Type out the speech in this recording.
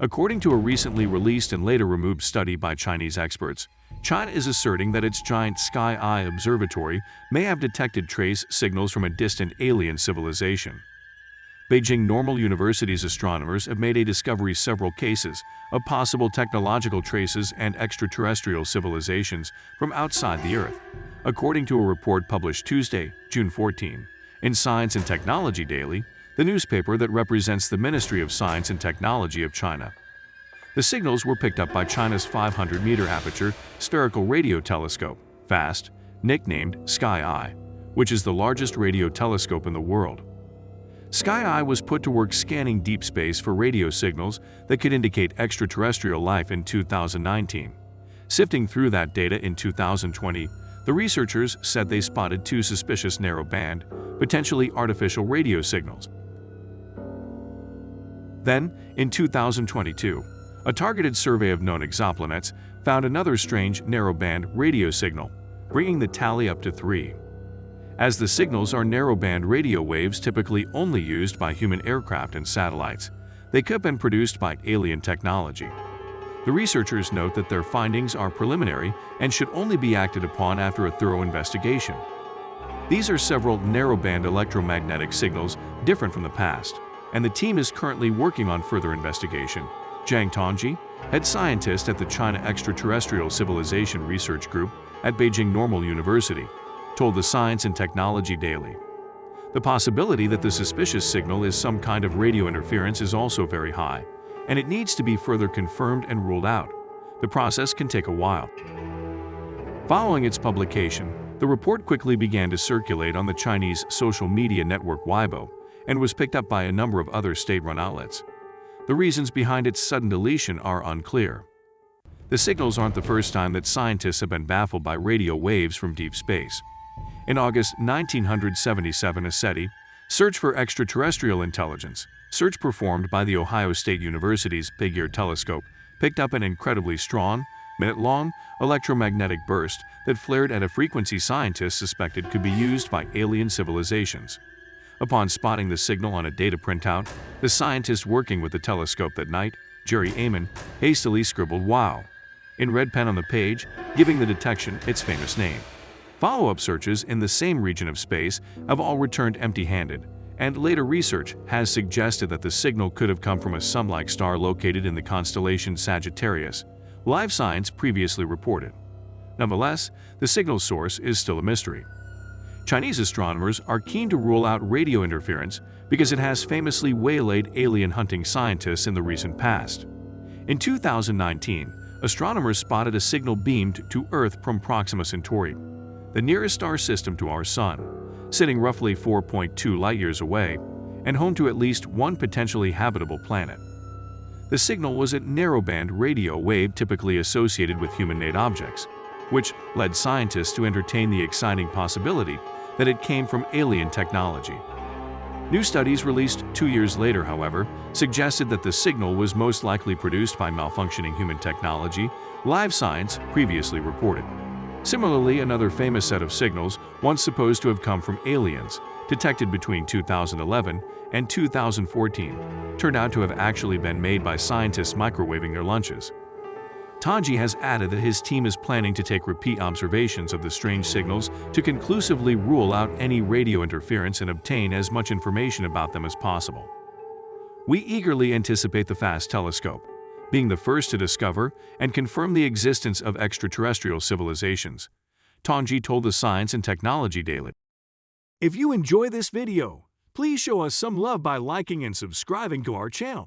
According to a recently released and later removed study by Chinese experts, China is asserting that its giant Sky Eye observatory may have detected trace signals from a distant alien civilization. Beijing Normal University's astronomers have made a discovery several cases of possible technological traces and extraterrestrial civilizations from outside the Earth, according to a report published Tuesday, June 14, in Science and Technology Daily, the newspaper that represents the Ministry of Science and Technology of China. The signals were picked up by China's 500-meter aperture spherical radio telescope, FAST, nicknamed Sky Eye, which is the largest radio telescope in the world. Sky Eye was put to work scanning deep space for radio signals that could indicate extraterrestrial life in 2019. Sifting through that data in 2020, the researchers said they spotted two suspicious narrow-band, potentially artificial radio signals. Then, in 2022, a targeted survey of known exoplanets found another strange narrow-band radio signal, bringing the tally up to 3. As the signals are narrow-band radio waves typically only used by human aircraft and satellites, they could have been produced by alien technology. The researchers note that their findings are preliminary and should only be acted upon after a thorough investigation. These are several narrow-band electromagnetic signals different from the past, and the team is currently working on further investigation. Zhang Tongji, head scientist at the China Extraterrestrial Civilization Research Group at Beijing Normal University, told the Science and Technology Daily. The possibility that the suspicious signal is some kind of radio interference is also very high, and it needs to be further confirmed and ruled out. The process can take a while. Following its publication, the report quickly began to circulate on the Chinese social media network Weibo and was picked up by a number of other state-run outlets. The reasons behind its sudden deletion are unclear. The signals aren't the first time that scientists have been baffled by radio waves from deep space. In August 1977, a SETI, Search for Extraterrestrial Intelligence, search performed by the Ohio State University's Big Ear Telescope, picked up an incredibly strong, minute-long electromagnetic burst that flared at a frequency scientists suspected could be used by alien civilizations. Upon spotting the signal on a data printout, the scientist working with the telescope that night, Jerry Amon, hastily scribbled "Wow" in red pen on the page, giving the detection its famous name. Follow-up searches in the same region of space have all returned empty-handed, and later research has suggested that the signal could have come from a sun-like star located in the constellation Sagittarius, Live Science previously reported. Nonetheless, the signal source is still a mystery. Chinese astronomers are keen to rule out radio interference because it has famously waylaid alien hunting scientists in the recent past. In 2019, astronomers spotted a signal beamed to Earth from Proxima Centauri, the nearest star system to our Sun, sitting roughly 4.2 light-years away and home to at least one potentially habitable planet. The signal was a narrowband radio wave typically associated with human-made objects, which led scientists to entertain the exciting possibility that it came from alien technology. New studies released 2 years later, however, suggested that the signal was most likely produced by malfunctioning human technology, Live Science previously reported. Similarly, another famous set of signals, once supposed to have come from aliens, detected between 2011 and 2014, turned out to have actually been made by scientists microwaving their lunches. Tongji has added that his team is planning to take repeat observations of the strange signals to conclusively rule out any radio interference and obtain as much information about them as possible. We eagerly anticipate the FAST telescope being the first to discover and confirm the existence of extraterrestrial civilizations, Tongji told the Science and Technology Daily. If you enjoy this video, please show us some love by liking and subscribing to our channel.